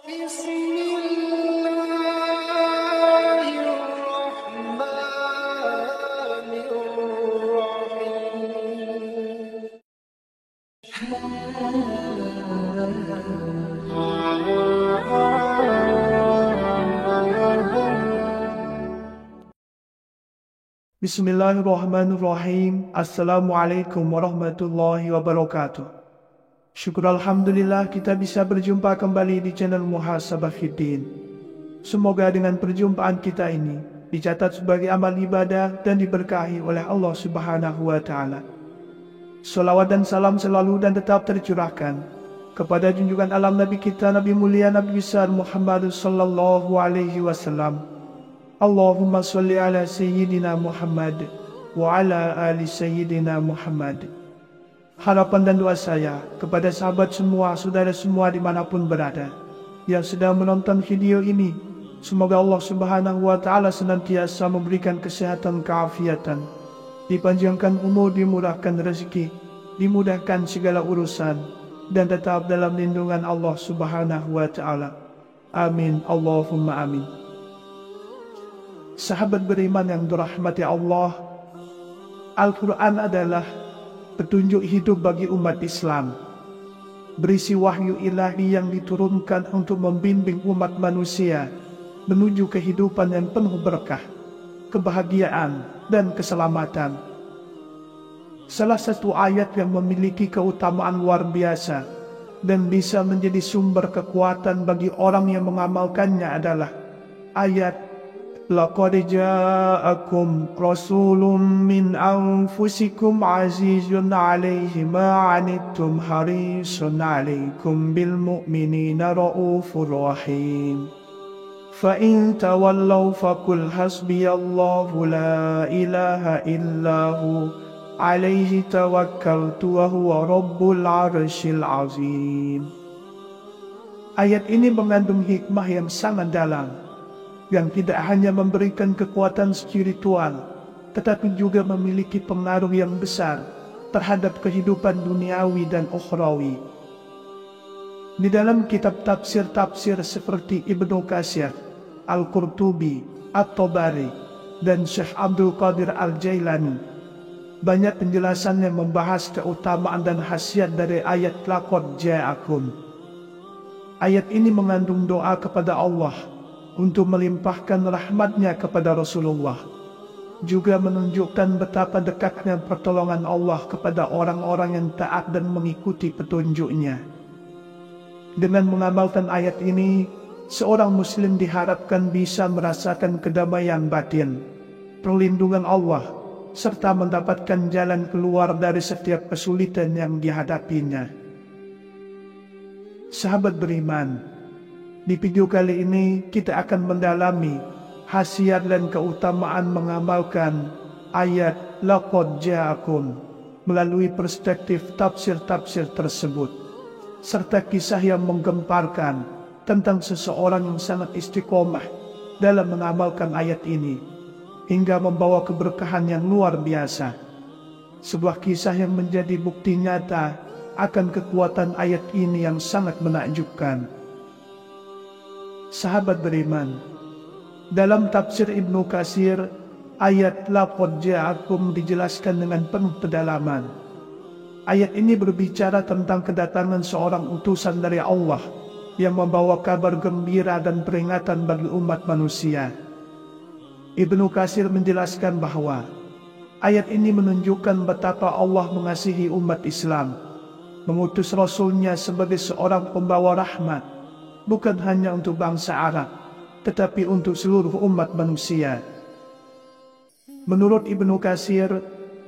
Bismillahirrahmanirrahim. Bismillahirrahmanirrahim. Assalamualaikum warahmatullahi wabarakatuh. Syukur Alhamdulillah kita bisa berjumpa kembali di channel Muhasabah Fiddin. Semoga dengan perjumpaan kita ini dicatat sebagai amal ibadah dan diberkahi oleh Allah Subhanahu wa Ta'ala. Salawat dan salam selalu dan tetap tercurahkan kepada junjungan alam Nabi kita, Nabi mulia, Nabi besar Muhammad sallallahu alaihi wasallam. Allahumma salli ala Sayyidina Muhammad wa ala ali Sayyidina Muhammad. Harapan dan doa saya kepada sahabat semua, saudara semua dimanapun berada yang sedang menonton video ini, semoga Allah Subhanahu wa Ta'ala senantiasa memberikan kesehatan, keafiatan, dipanjangkan umur, dimurahkan rezeki, dimudahkan segala urusan, dan tetap dalam lindungan Allah Subhanahu wa Ta'ala. Amin, Allahumma amin. Sahabat beriman yang dirahmati Allah, Al-Quran adalah petunjuk hidup bagi umat Islam, berisi wahyu ilahi yang diturunkan untuk membimbing umat manusia menuju kehidupan yang penuh berkah, kebahagiaan, dan keselamatan. Salah satu ayat yang memiliki keutamaan luar biasa dan bisa menjadi sumber kekuatan bagi orang yang mengamalkannya adalah ayat Laqad ja'akum rasulun min anfusikum azizun 'alaihi ma 'anittum harisun 'alaikum bil mu'minina raufur rahim. Fa in tawallaw faqul hasbiyallahu la ilaha illahu 'alaihi tawakkaltu wa huwa rabbul 'arsyil 'azim. Ayat ini mengandung hikmah yang sangat dalam, yang tidak hanya memberikan kekuatan spiritual, tetapi juga memiliki pengaruh yang besar terhadap kehidupan duniawi dan ukhrawi. Di dalam kitab tafsir-tafsir seperti Ibnu Katsir, Al-Qurtubi, At-Tabari, dan Syekh Abdul Qadir Al-Jailani, banyak penjelasan yang membahas keutamaan dan khasiat dari ayat Laqad ja'akum. Ayat ini mengandung doa kepada Allah untuk melimpahkan rahmatnya kepada Rasulullah, juga menunjukkan betapa dekatnya pertolongan Allah kepada orang-orang yang taat dan mengikuti petunjuknya. Dengan mengamalkan ayat ini, seorang muslim diharapkan bisa merasakan kedamaian batin, perlindungan Allah, serta mendapatkan jalan keluar dari setiap kesulitan yang dihadapinya. Sahabat beriman, di video kali ini kita akan mendalami khasiat dan keutamaan mengamalkan ayat Laqad ja'akum melalui perspektif tafsir-tafsir tersebut, serta kisah yang menggemparkan tentang seseorang yang sangat istiqomah dalam mengamalkan ayat ini hingga membawa keberkahan yang luar biasa. Sebuah kisah yang menjadi bukti nyata akan kekuatan ayat ini yang sangat menakjubkan. Sahabat beriman, dalam tafsir Ibnu Katsir, ayat Laqad ja'akum dijelaskan dengan penuh kedalaman. Ayat ini berbicara tentang kedatangan seorang utusan dari Allah yang membawa kabar gembira dan peringatan bagi umat manusia. Ibnu Katsir menjelaskan bahwa ayat ini menunjukkan betapa Allah mengasihi umat Islam, mengutus Rasulnya sebagai seorang pembawa rahmat, bukan hanya untuk bangsa Arab, tetapi untuk seluruh umat manusia. Menurut Ibnu Katsir,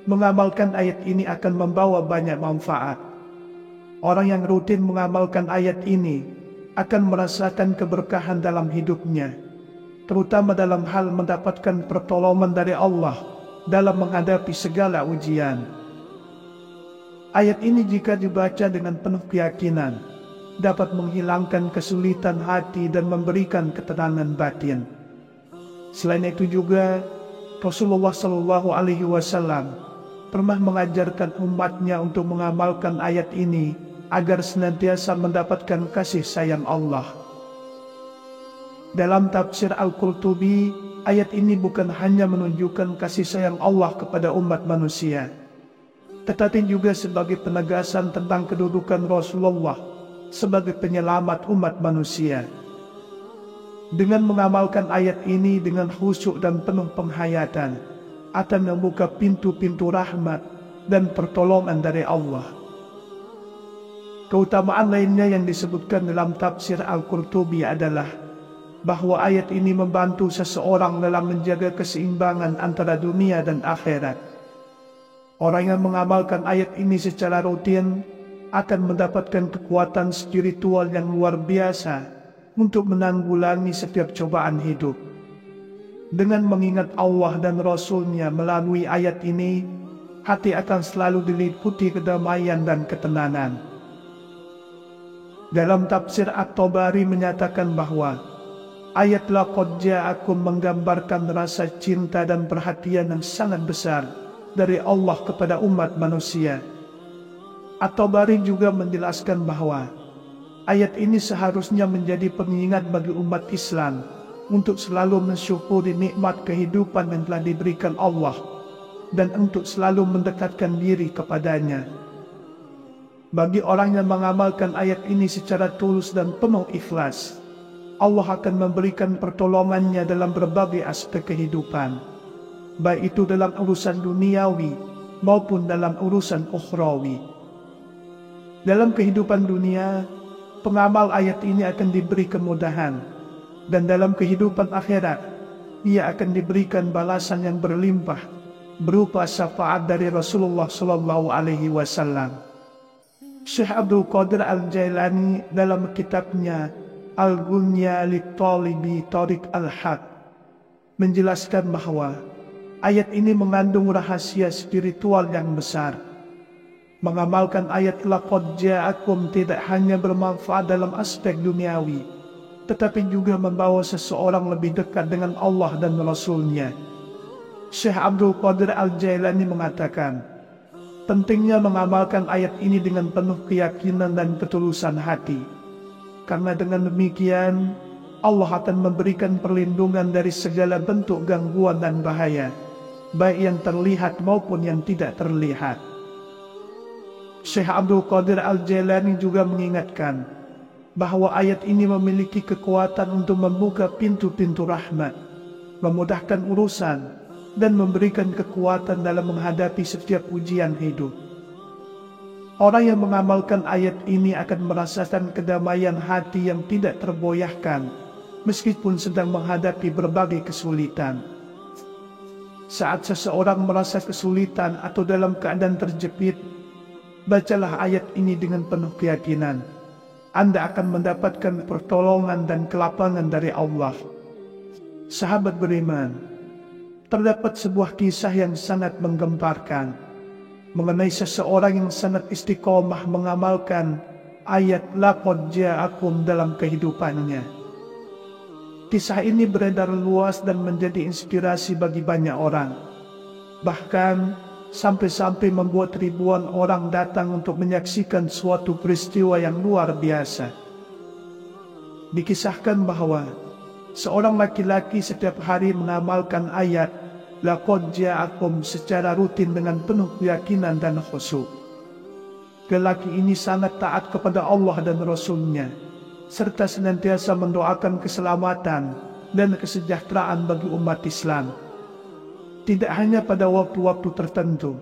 mengamalkan ayat ini akan membawa banyak manfaat. Orang yang rutin mengamalkan ayat ini akan merasakan keberkahan dalam hidupnya, terutama dalam hal mendapatkan pertolongan dari Allah dalam menghadapi segala ujian. Ayat ini jika dibaca dengan penuh keyakinan, dapat menghilangkan kesulitan hati dan memberikan ketenangan batin. Selain itu juga, Rasulullah Shallallahu Alaihi Wasallam pernah mengajarkan umatnya untuk mengamalkan ayat ini agar senantiasa mendapatkan kasih sayang Allah. Dalam tafsir Al-Qurtubi, ayat ini bukan hanya menunjukkan kasih sayang Allah kepada umat manusia, tetapi juga sebagai penegasan tentang kedudukan Rasulullah sebagai penyelamat umat manusia. Dengan mengamalkan ayat ini dengan khusyuk dan penuh penghayatan, akan membuka pintu-pintu rahmat dan pertolongan dari Allah. Keutamaan lainnya yang disebutkan dalam tafsir Al-Qurtubi adalah bahwa ayat ini membantu seseorang dalam menjaga keseimbangan antara dunia dan akhirat. Orang yang mengamalkan ayat ini secara rutin akan mendapatkan kekuatan spiritual yang luar biasa untuk menanggulangi setiap cobaan hidup. Dengan mengingat Allah dan Rasul-Nya melalui ayat ini, hati akan selalu diliputi kedamaian dan ketenangan. Dalam tafsir At-Tabari menyatakan bahwa ayat laqad ja'akum menggambarkan rasa cinta dan perhatian yang sangat besar dari Allah kepada umat manusia. At-Tabari juga menjelaskan bahwa ayat ini seharusnya menjadi pengingat bagi umat Islam untuk selalu mensyukuri nikmat kehidupan yang telah diberikan Allah dan untuk selalu mendekatkan diri kepadanya. Bagi orang yang mengamalkan ayat ini secara tulus dan penuh ikhlas, Allah akan memberikan pertolongannya dalam berbagai aspek kehidupan, baik itu dalam urusan duniawi maupun dalam urusan ukhrawi. Dalam kehidupan dunia, pengamal ayat ini akan diberi kemudahan, dan dalam kehidupan akhirat, ia akan diberikan balasan yang berlimpah berupa syafaat dari Rasulullah SAW. Syekh Abdul Qadir Al-Jailani dalam kitabnya Al-Ghunya Lit-Talibi Tariq Al-Haq menjelaskan bahwa ayat ini mengandung rahasia spiritual yang besar. Mengamalkan ayat laqad ja'akum tidak hanya bermanfaat dalam aspek duniawi, tetapi juga membawa seseorang lebih dekat dengan Allah dan Rasul-Nya. Syekh Abdul Qadir Al-Jailani mengatakan, pentingnya mengamalkan ayat ini dengan penuh keyakinan dan ketulusan hati. Karena dengan demikian, Allah akan memberikan perlindungan dari segala bentuk gangguan dan bahaya, baik yang terlihat maupun yang tidak terlihat. Syekh Abdul Qadir Al-Jailani juga mengingatkan bahwa ayat ini memiliki kekuatan untuk membuka pintu-pintu rahmat, memudahkan urusan, dan memberikan kekuatan dalam menghadapi setiap ujian hidup. Orang yang mengamalkan ayat ini akan merasakan kedamaian hati yang tidak tergoyahkan, meskipun sedang menghadapi berbagai kesulitan. Saat seseorang merasa kesulitan atau dalam keadaan terjepit, bacalah ayat ini dengan penuh keyakinan. Anda akan mendapatkan pertolongan dan kelapangan dari Allah. Sahabat beriman, terdapat sebuah kisah yang sangat menggemparkan mengenai seseorang yang sangat istiqomah mengamalkan ayat laqad ja'akum dalam kehidupannya. Kisah ini beredar luas dan menjadi inspirasi bagi banyak orang. Bahkan sampai-sampai membuat ribuan orang datang untuk menyaksikan suatu peristiwa yang luar biasa. Dikisahkan bahwa seorang laki-laki setiap hari mengamalkan ayat laqad ja'akum secara rutin dengan penuh keyakinan dan khusyuk. Lelaki ini sangat taat kepada Allah dan Rasul-Nya, serta senantiasa mendoakan keselamatan dan kesejahteraan bagi umat Islam. Tidak hanya pada waktu-waktu tertentu,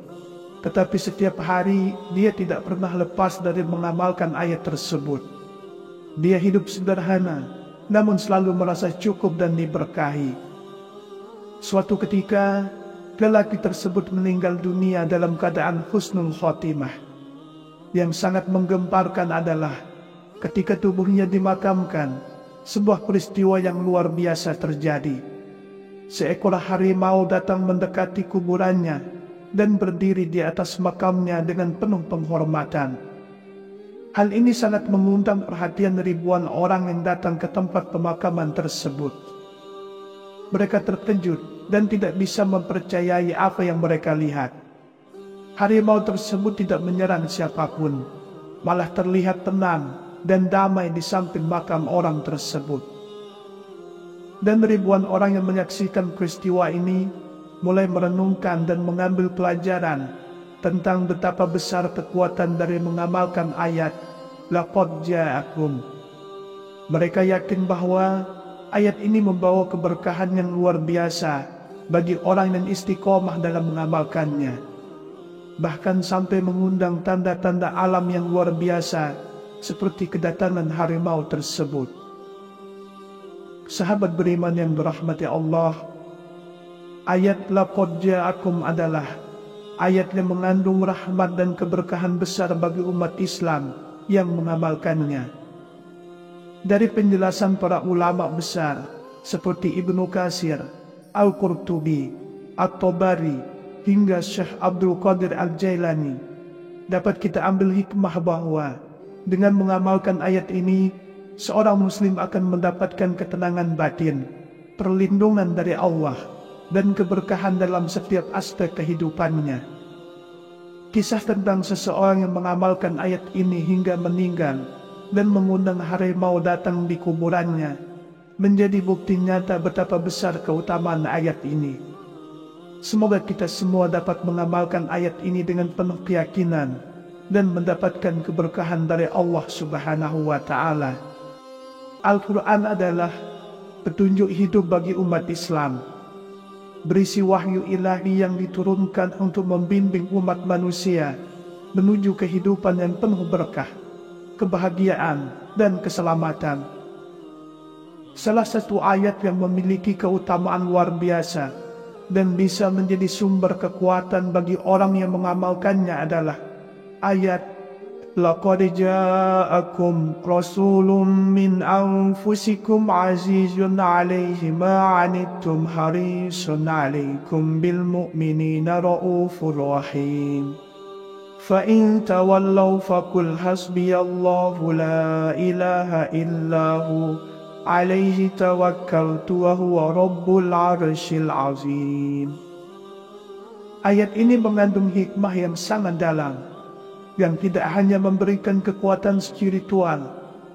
tetapi setiap hari dia tidak pernah lepas dari mengamalkan ayat tersebut. Dia hidup sederhana, namun selalu merasa cukup dan diberkahi. Suatu ketika, lelaki tersebut meninggal dunia dalam keadaan husnul khotimah. Yang sangat menggemparkan adalah ketika tubuhnya dimakamkan, sebuah peristiwa yang luar biasa terjadi. Seekor harimau datang mendekati kuburannya dan berdiri di atas makamnya dengan penuh penghormatan. Hal ini sangat mengundang perhatian ribuan orang yang datang ke tempat pemakaman tersebut. Mereka terkejut dan tidak bisa mempercayai apa yang mereka lihat. Harimau tersebut tidak menyerang siapapun, malah terlihat tenang dan damai di samping makam orang tersebut. Dan ribuan orang yang menyaksikan peristiwa ini mulai merenungkan dan mengambil pelajaran tentang betapa besar kekuatan dari mengamalkan ayat Laqad ja'akum. Mereka yakin bahwa ayat ini membawa keberkahan yang luar biasa bagi orang yang istiqomah dalam mengamalkannya, bahkan sampai mengundang tanda-tanda alam yang luar biasa seperti kedatangan harimau tersebut. Sahabat beriman yang dirahmati Allah, ayat Laqad ja'akum adalah ayat yang mengandung rahmat dan keberkahan besar bagi umat Islam yang mengamalkannya. Dari penjelasan para ulama besar seperti Ibnu Katsir, Al-Qurtubi, At-Tabari, hingga Syekh Abdul Qadir Al-Jailani, dapat kita ambil hikmah bahwa dengan mengamalkan ayat ini, seorang muslim akan mendapatkan ketenangan batin, perlindungan dari Allah, dan keberkahan dalam setiap aspek kehidupannya. Kisah tentang seseorang yang mengamalkan ayat ini hingga meninggal dan mengundang harimau datang di kuburannya menjadi bukti nyata betapa besar keutamaan ayat ini. Semoga kita semua dapat mengamalkan ayat ini dengan penuh keyakinan dan mendapatkan keberkahan dari Allah Subhanahu wa Ta'ala. Al-Quran adalah petunjuk hidup bagi umat Islam, berisi wahyu ilahi yang diturunkan untuk membimbing umat manusia menuju kehidupan yang penuh berkah, kebahagiaan, dan keselamatan. Salah satu ayat yang memiliki keutamaan luar biasa dan bisa menjadi sumber kekuatan bagi orang yang mengamalkannya adalah ayat Laqad ja'akum rasulun min anfusikum azizun 'alaihi ma 'anittum harisun 'alaikum bil mu'minina raufur rahim. Fa in tawallaw faqul hasbiyallahu la ilaha illahu 'alaihi tawakkaltu wa huwa rabbul 'arsyil 'azim. Ayat ini mengandung hikmah yang sangat dalam, yang tidak hanya memberikan kekuatan spiritual,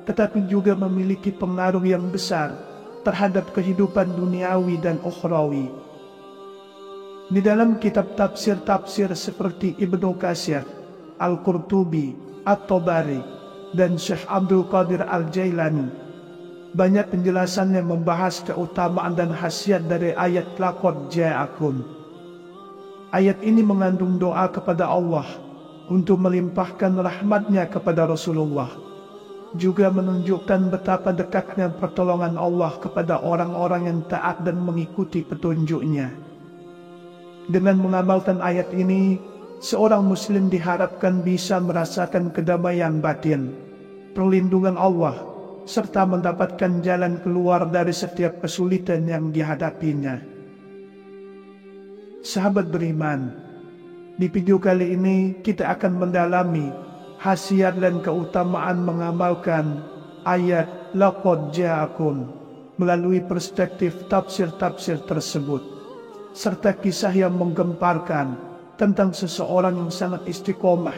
tetapi juga memiliki pengaruh yang besar terhadap kehidupan duniawi dan ukhrawi. Di dalam kitab tafsir-tafsir seperti Ibnu Katsir, Al-Qurtubi, At-Tabari, dan Syekh Abdul Qadir Al-Jailani, banyak penjelasan yang membahas keutamaan dan khasiat dari ayat Laqad ja'akum. Ayat ini mengandung doa kepada Allah untuk melimpahkan rahmatnya kepada Rasulullah, juga menunjukkan betapa dekatnya pertolongan Allah kepada orang-orang yang taat dan mengikuti petunjuknya. Dengan mengamalkan ayat ini, seorang muslim diharapkan bisa merasakan kedamaian batin, perlindungan Allah, serta mendapatkan jalan keluar dari setiap kesulitan yang dihadapinya. Sahabat beriman, di video kali ini kita akan mendalami khasiat dan keutamaan mengamalkan ayat Laqad ja'akum melalui perspektif tafsir-tafsir tersebut, serta kisah yang menggemparkan tentang seseorang yang sangat istiqomah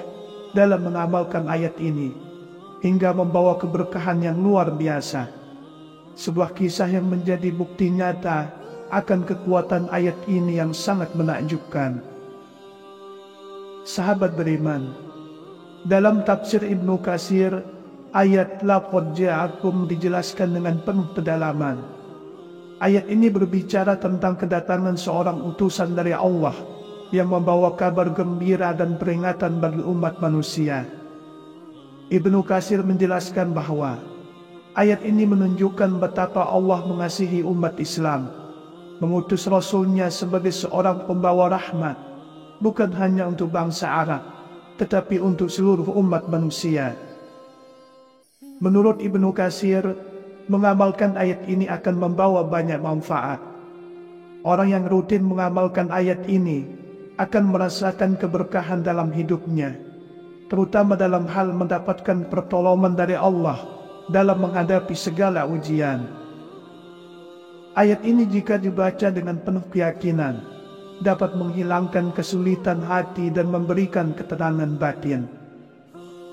dalam mengamalkan ayat ini hingga membawa keberkahan yang luar biasa. Sebuah kisah yang menjadi bukti nyata akan kekuatan ayat ini yang sangat menakjubkan. Sahabat beriman, dalam tafsir Ibnu Katsir, ayat Laqad ja'akum dijelaskan dengan penuh kedalaman. Ayat ini berbicara tentang kedatangan seorang utusan dari Allah yang membawa kabar gembira dan peringatan bagi umat manusia. Ibnu Katsir menjelaskan bahwa ayat ini menunjukkan betapa Allah mengasihi umat Islam, mengutus Rasulnya sebagai seorang pembawa rahmat, bukan hanya untuk bangsa Arab, tetapi untuk seluruh umat manusia. Menurut Ibnu Katsir, mengamalkan ayat ini akan membawa banyak manfaat. Orang yang rutin mengamalkan ayat ini akan merasakan keberkahan dalam hidupnya, terutama dalam hal mendapatkan pertolongan dari Allah dalam menghadapi segala ujian. Ayat ini jika dibaca dengan penuh keyakinan, dapat menghilangkan kesulitan hati dan memberikan ketenangan batin.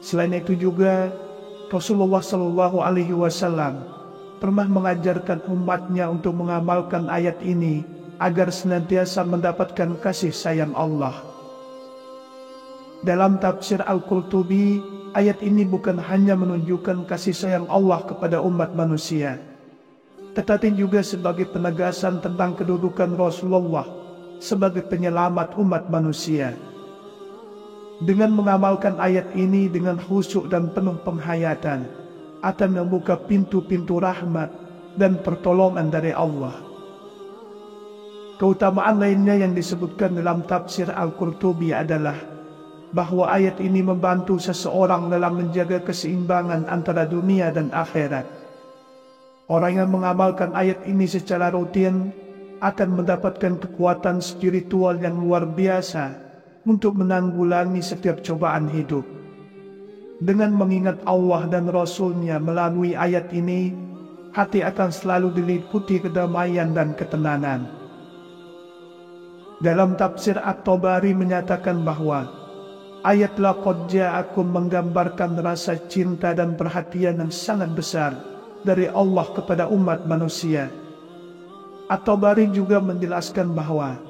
Selain itu juga, Rasulullah SAW pernah mengajarkan umatnya untuk mengamalkan ayat ini agar senantiasa mendapatkan kasih sayang Allah. Dalam tafsir Al-Qurtubi, ayat ini bukan hanya menunjukkan kasih sayang Allah kepada umat manusia, tetapi juga sebagai penegasan tentang kedudukan Rasulullah sebagai penyelamat umat manusia. Dengan mengamalkan ayat ini dengan khusyuk dan penuh penghayatan, akan membuka pintu-pintu rahmat dan pertolongan dari Allah. Keutamaan lainnya yang disebutkan dalam tafsir Al-Qurtubi adalah bahwa ayat ini membantu seseorang dalam menjaga keseimbangan antara dunia dan akhirat. Orang yang mengamalkan ayat ini secara rutin akan mendapatkan kekuatan spiritual yang luar biasa untuk menanggulangi setiap cobaan hidup. Dengan mengingat Allah dan Rasul-Nya melalui ayat ini, hati akan selalu diliputi kedamaian dan ketenangan. Dalam tafsir At-Tabari menyatakan bahwa ayat laqad ja'akum menggambarkan rasa cinta dan perhatian yang sangat besar dari Allah kepada umat manusia. At-Tabari juga menjelaskan bahwa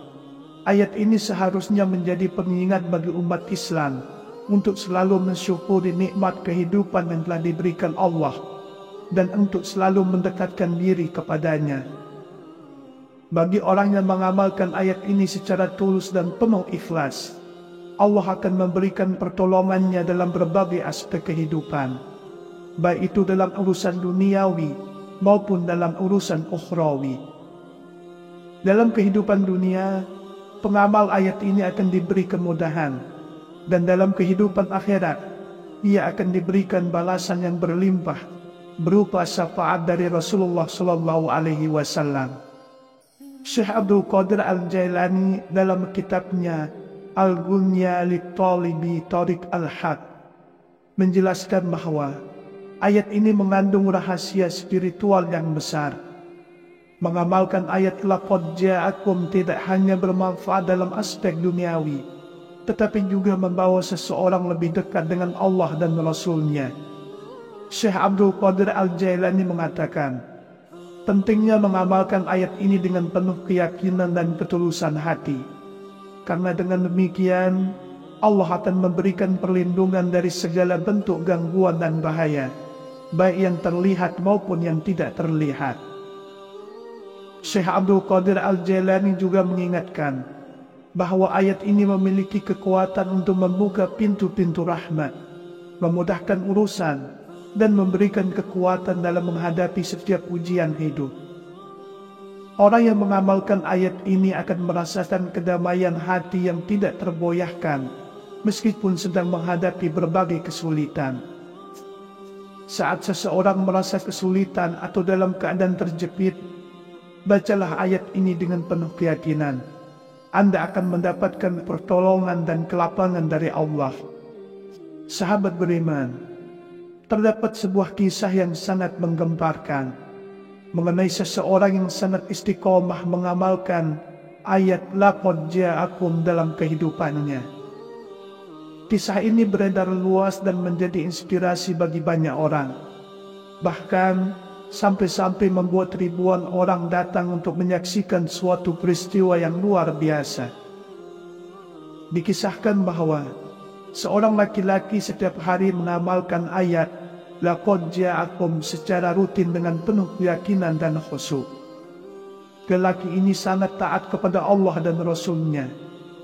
ayat ini seharusnya menjadi pengingat bagi umat Islam untuk selalu mensyukuri nikmat kehidupan yang telah diberikan Allah dan untuk selalu mendekatkan diri kepadanya. Bagi orang yang mengamalkan ayat ini secara tulus dan penuh ikhlas, Allah akan memberikan pertolongannya dalam berbagai aspek kehidupan, baik itu dalam urusan duniawi maupun dalam urusan ukhrawi. Dalam kehidupan dunia, pengamal ayat ini akan diberi kemudahan, dan dalam kehidupan akhirat, ia akan diberikan balasan yang berlimpah berupa syafaat dari Rasulullah SAW. Syekh Abdul Qadir Al-Jailani dalam kitabnya Al-Ghunya Lit-Talibi Tariq Al-Haq menjelaskan bahwa ayat ini mengandung rahasia spiritual yang besar. Mengamalkan ayat laqad ja'akum tidak hanya bermanfaat dalam aspek duniawi, tetapi juga membawa seseorang lebih dekat dengan Allah dan Rasul-Nya. Syekh Abdul Qadir Al-Jailani mengatakan, pentingnya mengamalkan ayat ini dengan penuh keyakinan dan ketulusan hati, karena dengan demikian Allah akan memberikan perlindungan dari segala bentuk gangguan dan bahaya, baik yang terlihat maupun yang tidak terlihat. Syekh Abdul Qadir Al-Jailani juga mengingatkan bahwa ayat ini memiliki kekuatan untuk membuka pintu-pintu rahmat, memudahkan urusan, dan memberikan kekuatan dalam menghadapi setiap ujian hidup. Orang yang mengamalkan ayat ini akan merasakan kedamaian hati yang tidak tergoyahkan, meskipun sedang menghadapi berbagai kesulitan. Saat seseorang merasa kesulitan atau dalam keadaan terjepit, bacalah ayat ini dengan penuh keyakinan. Anda akan mendapatkan pertolongan dan kelapangan dari Allah. Sahabat beriman, terdapat sebuah kisah yang sangat menggemparkan mengenai seseorang yang sangat istiqomah mengamalkan ayat laqad ja'akum dalam kehidupannya. Kisah ini beredar luas dan menjadi inspirasi bagi banyak orang. Bahkan sampai-sampai membuat ribuan orang datang untuk menyaksikan suatu peristiwa yang luar biasa. Dikisahkan bahwa seorang laki-laki setiap hari mengamalkan ayat laqad ja'akum secara rutin dengan penuh keyakinan dan khusyuk. Lelaki ini sangat taat kepada Allah dan Rasul-Nya,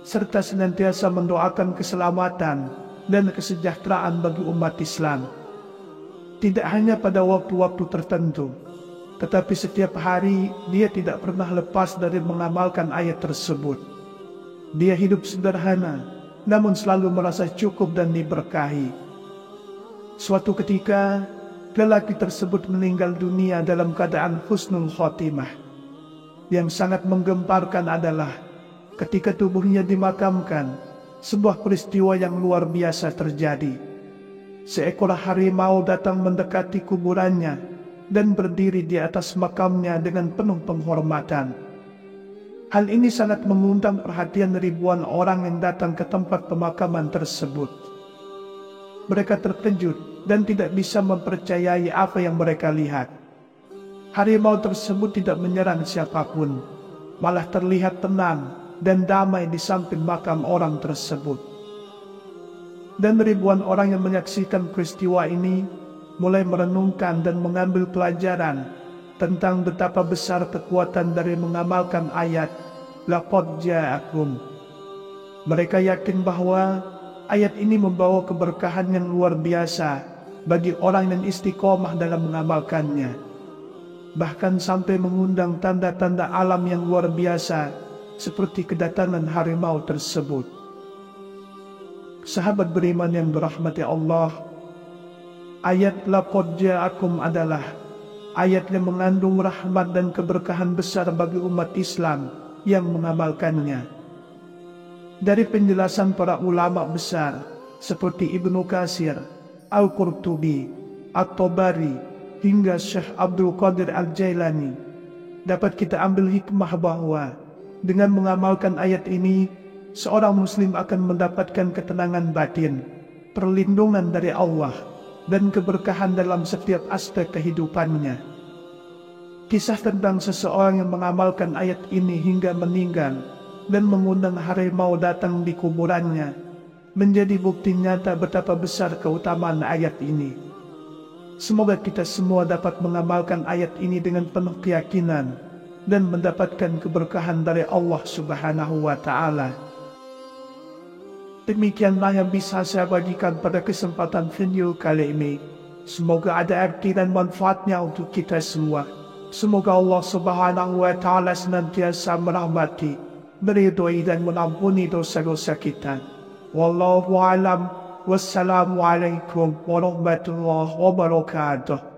serta senantiasa mendoakan keselamatan dan kesejahteraan bagi umat Islam. Tidak hanya pada waktu-waktu tertentu, tetapi setiap hari dia tidak pernah lepas dari mengamalkan ayat tersebut. Dia hidup sederhana, namun selalu merasa cukup dan diberkahi. Suatu ketika, lelaki tersebut meninggal dunia dalam keadaan husnul khotimah. Yang sangat menggemparkan adalah ketika tubuhnya dimakamkan, sebuah peristiwa yang luar biasa terjadi. Seekor harimau datang mendekati kuburannya dan berdiri di atas makamnya dengan penuh penghormatan. Hal ini sangat mengundang perhatian ribuan orang yang datang ke tempat pemakaman tersebut. Mereka terkejut dan tidak bisa mempercayai apa yang mereka lihat. Harimau tersebut tidak menyerang siapapun, malah terlihat tenang dan damai di samping makam orang tersebut. Dan ribuan orang yang menyaksikan peristiwa ini mulai merenungkan dan mengambil pelajaran tentang betapa besar kekuatan dari mengamalkan ayat Laqad ja'akum. Mereka yakin bahwa ayat ini membawa keberkahan yang luar biasa bagi orang yang istiqomah dalam mengamalkannya. Bahkan sampai mengundang tanda-tanda alam yang luar biasa seperti kedatangan harimau tersebut. Sahabat beriman yang dirahmati Allah, ayat Laqad ja'akum adalah ayat yang mengandung rahmat dan keberkahan besar bagi umat Islam yang mengamalkannya. Dari penjelasan para ulama besar seperti Ibnu Katsir, Al-Qurtubi, At-Tabari, hingga Syekh Abdul Qadir Al-Jailani, dapat kita ambil hikmah bahwa dengan mengamalkan ayat ini, seorang muslim akan mendapatkan ketenangan batin, perlindungan dari Allah, dan keberkahan dalam setiap aspek kehidupannya. Kisah tentang seseorang yang mengamalkan ayat ini hingga meninggal dan mengundang harimau datang di kuburannya menjadi bukti nyata betapa besar keutamaan ayat ini. Semoga kita semua dapat mengamalkan ayat ini dengan penuh keyakinan dan mendapatkan keberkahan dari Allah Subhanahu wa Ta'ala. Demikianlah yang bisa saya bagikan pada kesempatan video kali ini. Semoga ada arti dan manfaatnya untuk kita semua. Semoga Allah Subhanahu wa Ta'ala senantiasa merahmati, meridhoi dan mengampuni dosa-dosa kita. Wallahu a'lam. Wassalamualaikum warahmatullahi wabarakatuh.